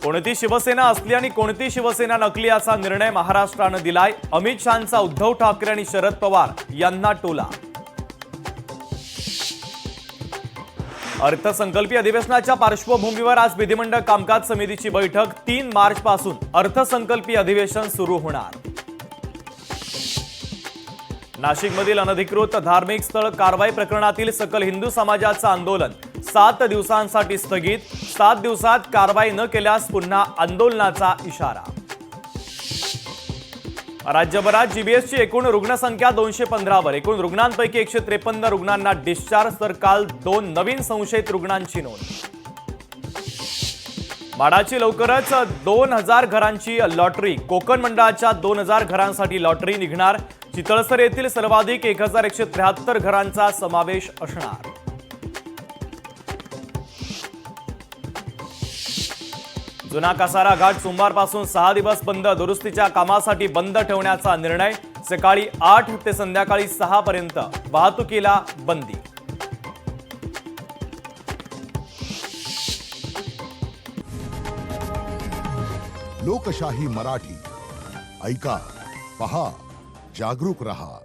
कोणती शिवसेना असली आणि कोणती शिवसेना नकली असा निर्णय महाराष्ट्रानं दिलाय। अमित शहांचा उद्धव ठाकरे आणि शरद पवार यांना टोला। अर्थसंकल्पीय अधिवेशनाच्या पार्श्वभूमीवर आज विधिमंडळ कामकाज समितीची बैठक। 3 मार्च पासून अर्थसंकल्पीय अधिवेशन सुरू होणार। नाशिकमधील अनधिकृत धार्मिक स्थळ कारवाई प्रकरणातील सकल हिंदू समाजाचं आंदोलन 7 दिवसांसाठी स्थगित। 7 दिवसात कारवाई न केल्यास पुन्हा आंदोलनाचा इशारा। राज्यभरात जीबीएसची एकूण रुग्णसंख्या 215 वर। एकूण रुग्णांपैकी 153 रुग्णांना डिस्चार्ज, तर काल 2 नवीन संशयित रुग्णांची नोंद। माडाची लवकरच 2000 घरांची लॉटरी। कोकण मंडळाच्या 2000 घरांसाठी लॉटरी निघणार। चितळसर येथील सर्वाधिक 1173 घरांचा समावेश असणार। जुना कसारा घाट सोमवारपासून 6 दिवस बंद। दुरुस्तीच्या कामासाठी बंद ठेवण्याचा निर्णय। सकाळी 8 ते संध्याकाळी 6 पर्यंत वाहतुकीला बंदी। लोकशाही मराठी ऐका, पहा, जागरूक रहा।